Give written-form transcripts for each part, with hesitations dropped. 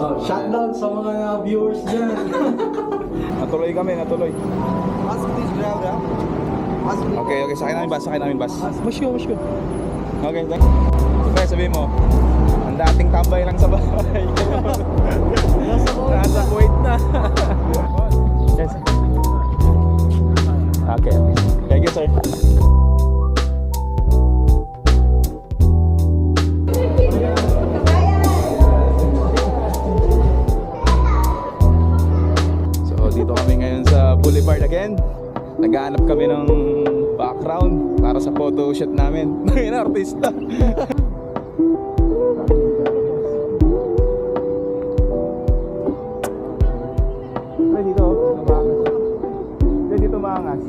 Oh, shutdown sa mga viewers dyan. Natuloy kami, natuloy. Ask this driver. Ask me. Okay, okay, sakay namin bus, sakay namin bus. Masyo. Okay, thanks. Okay, sabihin mo, ang dating tambay lang sa bahay. Nasa Kuwait na. Yes. Okay, thank you, sir. So, dito kami ngayon sa Boulevard again. Naghahanap kami ng background para sa photo shoot namin. Ngayon, artista. Dito maangas.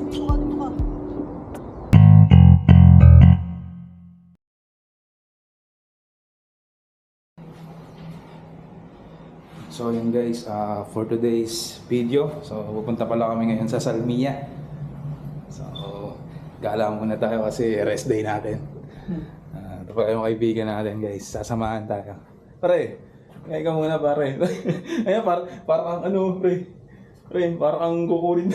So yun guys, for today's video, so pupunta pala kami ngayon sa Salmia. So gala muna tayo kasi rest day natin. Ito pa yung kaibigan natin guys, sasamahan tayo. Pare, kaya ka muna pare. Ayan, parang ano pre, parang kukunin.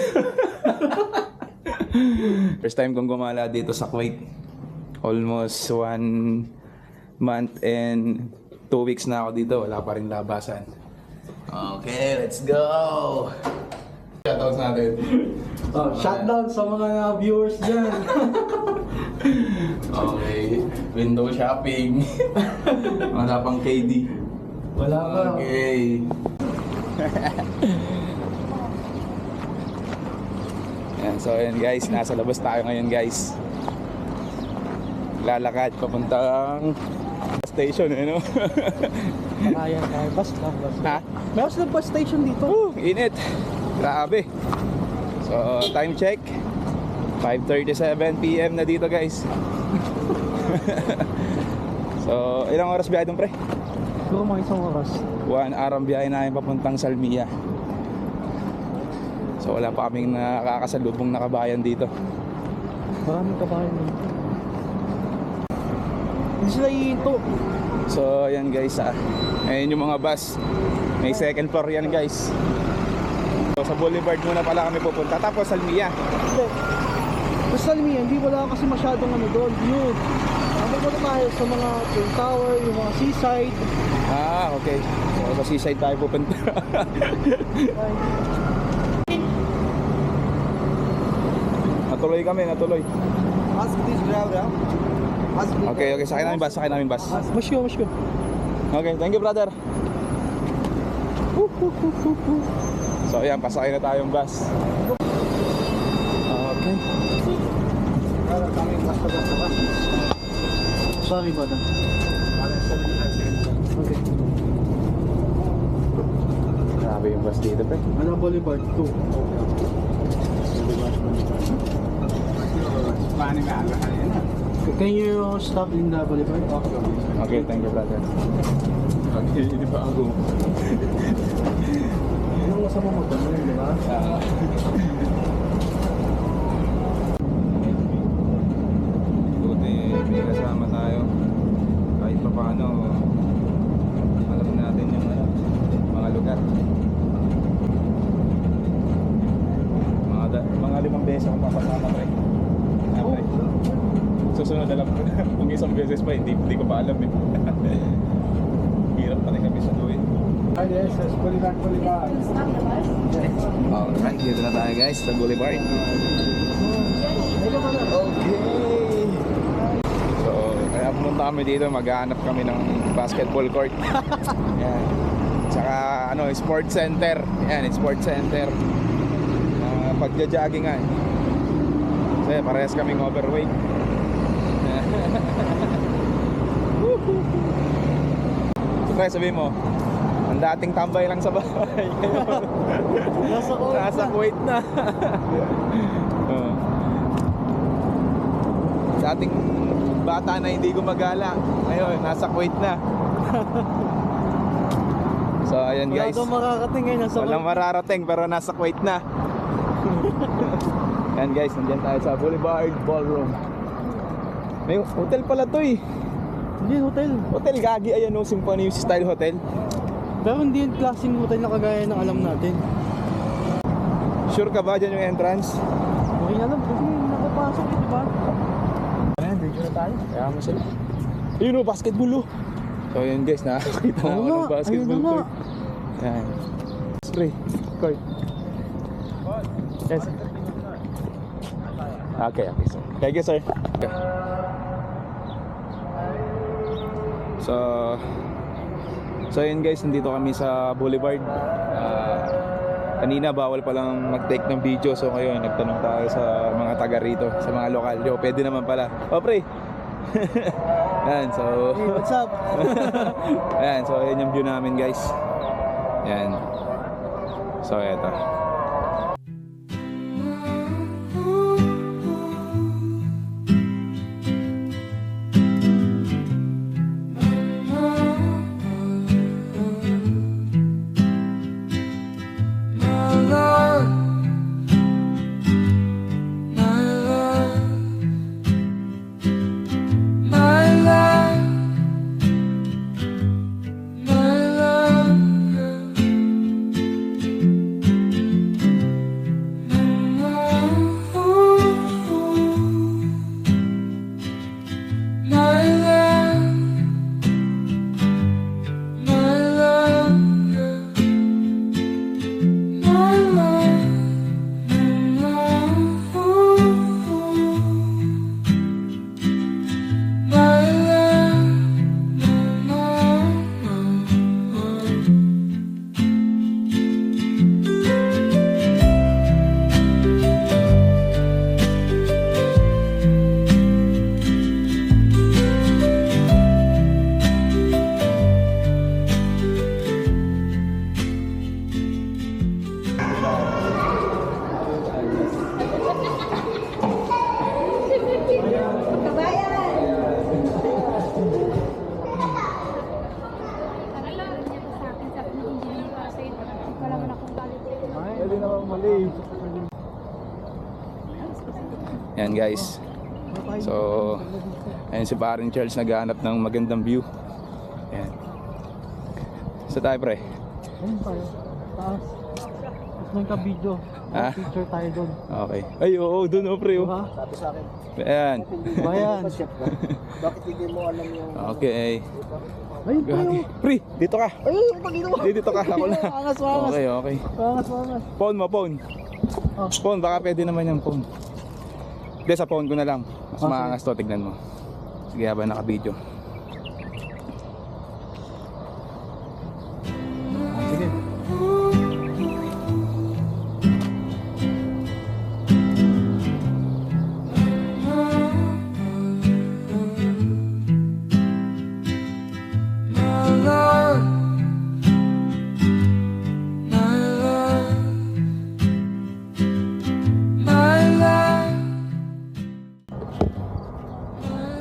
First time kong gumala dito sa Kuwait. Almost 1 month and 2 weeks na ako dito, wala pa rin labasan. Okay, let's go! Shoutouts natin. Oh, shutdown sa mga viewers dyan. Okay, window shopping. Wala pang KD. Wala pa. Okay. Yan, so ayan guys, nasa labas tayo ngayon guys. Lalakad papuntang station, ano? Makayan tayo. Bus. Ha? Meron silang bus station dito. Init. Grabe. So, time check. 5:37 PM na dito, guys. So, ilang oras biyahe doon, pre? Siguro mga isang oras. 1 hour ang biyahe namin papuntang Salmia. So, wala pa kaming nakakasalubong na kabayan dito. Maraming kabayan dito. Hindi sila ihinto. So, ayan guys, ayun yung mga bus. May second floor yan, guys. So, sa Boulevard muna pala kami pupunta. Tapos, Salmia. Sa Salmia, hindi wala kasi masyadong ano doon. Yun. Ano mo tayo sa mga Twin Tower, yung mga seaside. Okay. So, sa seaside tayo pupunta. Natuloy kami, natuloy. Ask this driver. Ask me. Okay, okay, sakay namin bus, sakay namin bus. Masyo. Okay, thank you, brother. So, ayan, pasakay na tayong bus. Okay. Sorry, brother. Okay. Grabe yung bus dito, pre. Ano Boulevard 2? Can you stop in the Boulevard? Okay, thank you, brother. Okay, hindi pa ako. Anong masama mo doon, di ba? Buti may kasama tayo. Kahit pa paano, alam natin yung mga lugar. Mga 5 beses akong papasama, pre. Okay. Susunod na lang. Kung isang beses pa, hindi ko pa alam eh. Hirap pa rin kami sa duwin. Yes, Boulevard. Alright, dito na tayo guys sa Boulevard. Okay. So, kaya pumunta kami dito, maghahanap kami ng basketball court. Yan. Tsaka sports center. Yan, sports center. Pagja-joggingan. Kasi parehas kaming overweight. Pre, sabihin mo, ang dating tambay lang sa bahay. Nasa Kuwait na. Dating bata na hindi gumagala, ngayon nasa Kuwait na. So ayan guys, Wala makakating ngayon. walang mararating pero nasa Kuwait na. Ayan guys, nandiyan tayo sa Boulevard Ballroom. May hotel pala to eh. Hindi, hotel. Hotel gagi, ayan o, Symphony Style Hotel. Pero hindi yung klaseng hotel na kagaya ng alam natin. Sure ka ba dyan yung entrance? Okay na lang, kasi nakapasok eh, di ba? Ayan, dito na tayo. Kaya mo sila. Ayun o, basketball o. So yun guys, nakakita na ako Oo nga, ng basketball ayun na nga. court. Yan. Spray. Court. Yes. Okay, sir. Thank you, sir. So yun guys, nandito kami sa Boulevard. Kanina bawal palang mag-take ng video, so ngayon nagtanong tayo sa mga taga rito, sa mga lokal. Yo, pwede naman pala. Oh, pre. Yan, so Hey, what's up? ayan, so yan yung view namin guys. Yan. So eto. Pwede naman mali. Yan guys. So, ayun si Paring Charles naghahanap ng magandang view. Yan. Sa tayo pre. Ayun tayo. Taas. Tapos nang ka-video. Ah? Picture tayo doon. Okay. Ay oo, doon oh pre. Oh. Diba? Sabi sa akin, Ayan. Bayan. bakit hindi mo alam yung... Okay. Ayun tayo. Gagi. Pre, dito ka. Ayun, pagino mo. Dito ka. Ako na. Angas, angas. Okay, okay. Angas. Phone mo, phone. Oh. Phone, baka pwede naman yung phone. Hindi, sa phone ko na lang. Mas Okay. maangas to, tignan mo. Sige, habang naka-video. Sige.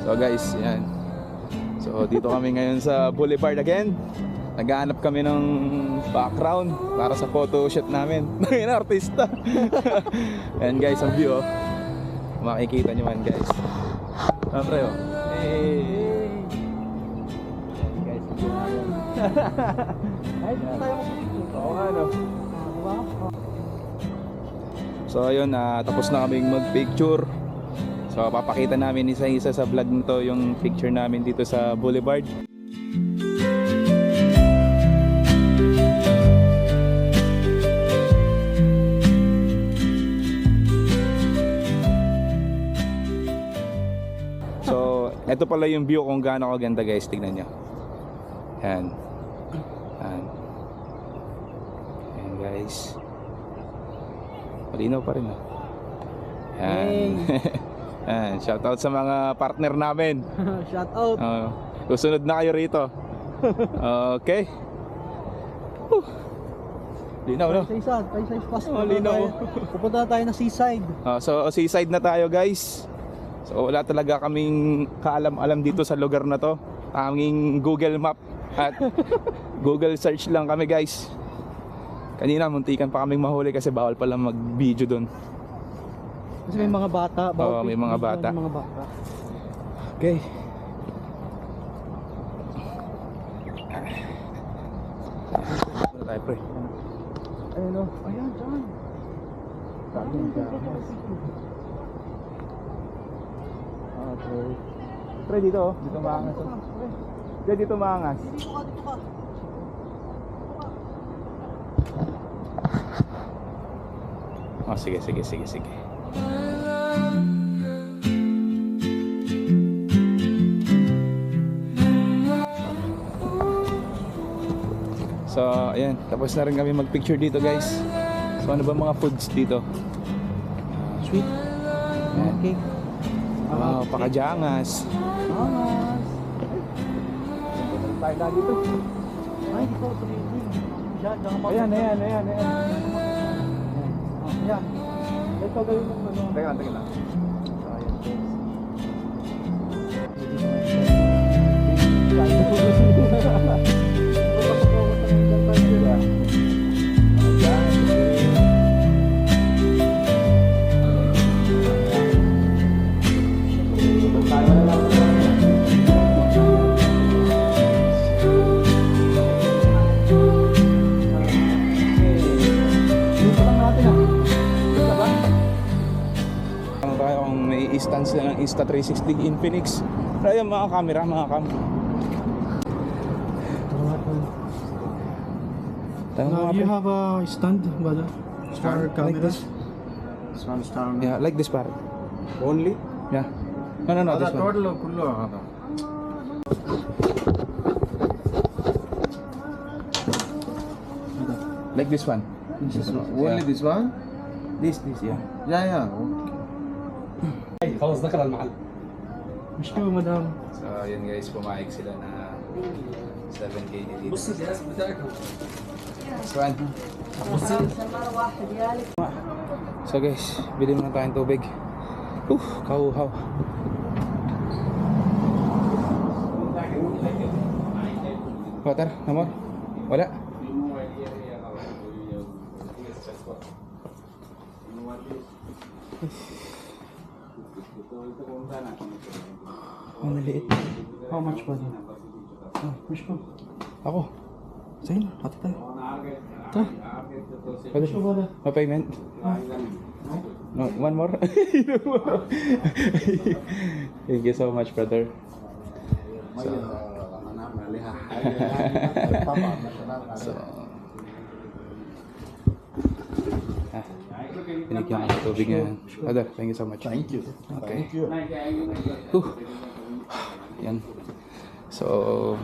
So guys, yan. So dito kami ngayon sa Boulevard again. Naghahanap kami ng background para sa photo shoot namin. Ngayon artista. Yan guys, ang view oh. Makikita nyo man guys. Ah, pre oh. Hey. Guys, ang view namin. Ay, dito tayo. Oo nga no. Diba? So ayun, tapos na kaming mag-picture. So papakita namin isa-isa sa vlog nito yung picture namin dito sa Boulevard. So ito pala yung view kung gaano kaganda guys, tignan nyo. Yan. Yan. Yan guys. Malinaw pa rin oh. Yan. Yan, shoutout sa mga partner namin. Shout out. Susunod na kayo rito. Okay. Linaw no? Isa-isa fast. Oh, linaw. Pupunta na tayo na seaside. So seaside na tayo guys. So wala talaga kaming kaalam-alam dito sa lugar na to. Aming Google Map at Google search lang kami guys. Kanina muntikan pa kaming mahuli kasi bawal pala mag-video doon. Kasi may mga bata. Oo, may mga bata. May mga bata. Okay. tayo, pre. Ayun o. Ayan, dyan. Okay. Pre, dito oh. Dito maangas oh. Pre, dito maangas. Dito ka, dito ka. Oh, sige, sige, sige, sige. So, ayan. Tapos na rin kami mag-picture dito, guys. So, ano ba mga foods dito? Sweet. Ayan. Cake. Wow, pakajangas. Mamas. Tayo na dito. Ay, dito. Tumingin. Diyan, diyan ka Ayan, ayan, ayan, ayan. Ayan. Ito gawin mo ano. Teka lang, teka lang. So, ayan, guys. Tayo kung may instance lang ng Insta360 Infinix. Pero ayun, mga camera, mga cam. Tanong mo nga, You pre. have a stand, brother? For Like cameras? this? This one stand. Yeah, like this part. Only? Yeah. No, no, no, this one. total kullu hada. Like this one. This one. Only this one? This, yeah. Yeah, yeah. Wish you, madam. So, yun guys, pumayag sila na 7K dito. This one. So guys, bili muna tayong tubig. Kauhaw. Water, amor? Wala? Ang maliit. How much, brother? Oh, wish ko. Ako. Sa'yo na, hati tayo. Ito. Pwede Wish ko, brother. Ma-payment? No, one more? Thank you so much, brother. So, so binigyan ka ng tubig ngayon. Brother, thank you so much. Thank you. Okay. Thank you. Yan. So,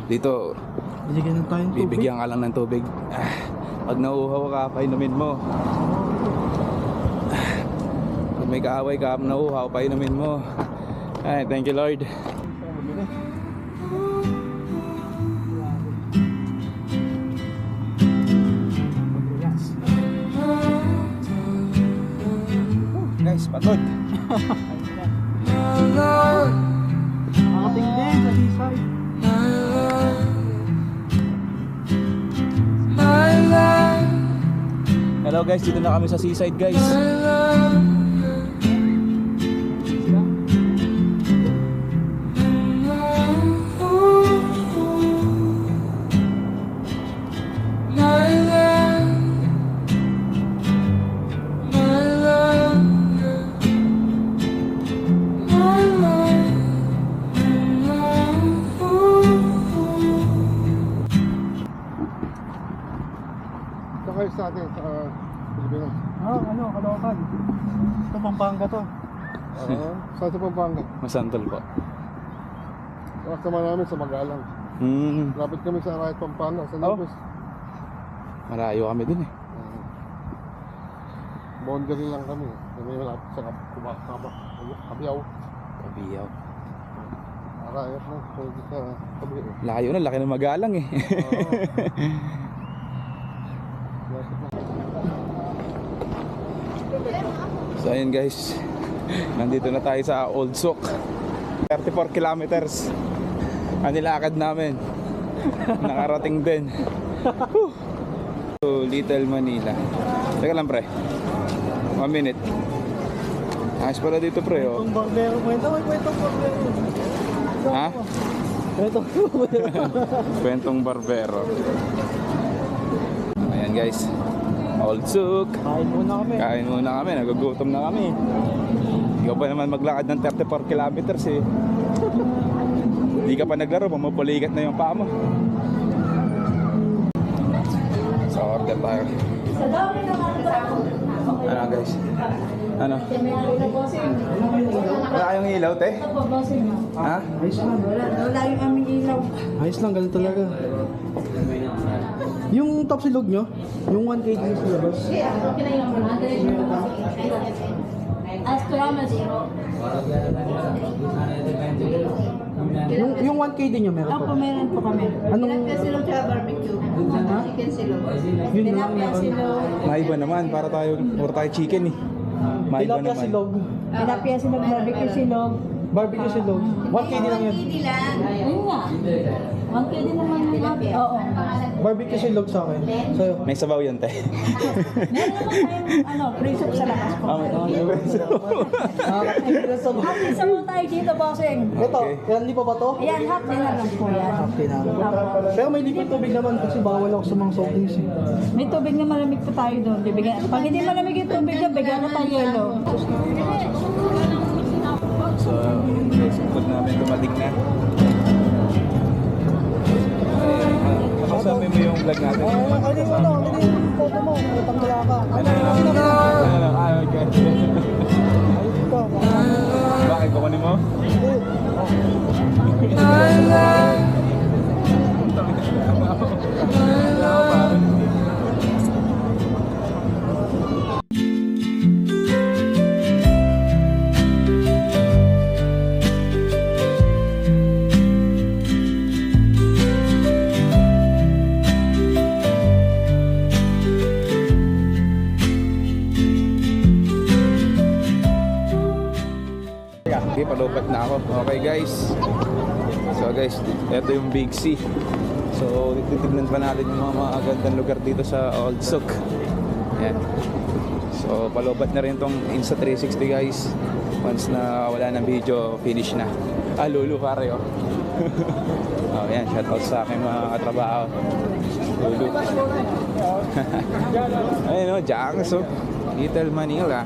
dito, Bigyan ng tayong tubig. bibigyan ka lang ng tubig. Pag nauuhaw ka, painumin mo. Pag may kaaway ka, nauuhaw, painumin mo. Ay, thank you, Lord. Guys, pagod. Ating din sa Lisay. Hello guys, dito na kami sa seaside guys. Ito kayo sa atin, sa Pilipinas. Ano, Caloocan. Ito, Pampanga to. Saan sa Pampanga? Masantol po. Kasama namin sa Magalang. Lapit kami sa Arayat Pampanga, sa Oh. Negros. Marayo kami dun eh. Boundary lang kami. Kami malapit sa Kabiyaw. Kabiyaw. Arayat na, pwede sa Kabiyaw. Layo na, laki ng Magalang eh. So ayun guys, nandito na tayo sa Old Souk. 34 kilometers ang nilakad namin. Nakarating din. So, Little Manila. Teka lang pre, 1 minute. Ayos pala dito pre oh. Itong barbero. May kwentong barbero. Ha? Kwentong Kwentong barbero. Ayan guys. Old Souk. Kain muna kami. Kain muna kami, nagugutom na kami. Ikaw pa naman maglakad ng 34 kilometers eh. Hindi ka pa naglaro, mamupulikat na yung paa mo. So order tayo. Ano guys? Ano? Wala kayong ilaw, te? Ha? Ayos lang. Wala yung aming ilaw. Ayos lang, ganun talaga. Yung top silog nyo, yung 1 kg sa labas. Yung 1 kg nyo meron Opo, po. meron po kami. Anong, Tilapia silog tsaka barbecue. Chicken silog. yun lang Tilapia meron. silog. Maiba naman, para tayo chicken eh. Maiba Tilapia naman. silog. Tilapia silog, barbecue silog. Barbecue silog. 1 kg lang yun. Ayun nga. 1 kg naman yung tilapia. Oo. Barbecue silog sa akin. Sa'yo. May sabaw yan, te. Meron naman tayong free soup sa labas po. Nakakakita sa Hot isa mo tayo dito, bossing. Ito, Okay. yan di pa ba to? Ayan, hot din na lang po yan. Okay na. Pero may liquid tubig naman kasi bawal ako sa mga soft drinks eh. May tubig na malamig pa tayo doon. Bibigyan. Pag hindi malamig yung tubig na, bigyan na tayo yelo. So, guys, food namin dumating na. Kasama mo yung vlog natin. Ano yung photo mo? Natanggal ka. Okay. Ayun pa. Bakit kukunin mo? Okay, palupat na ako. Okay guys. So guys, ito yung Big C. So titignan pa natin yung mga magandang lugar dito sa Old Souk. Yan. So palupat na rin tong Insta360 guys. Once na wala ng video, finish na. Ah, Lulu pare oh. Oh, yan, shoutout sa aking mga katrabaho. Lulu. Ayun oh, Jackson. Little Manila.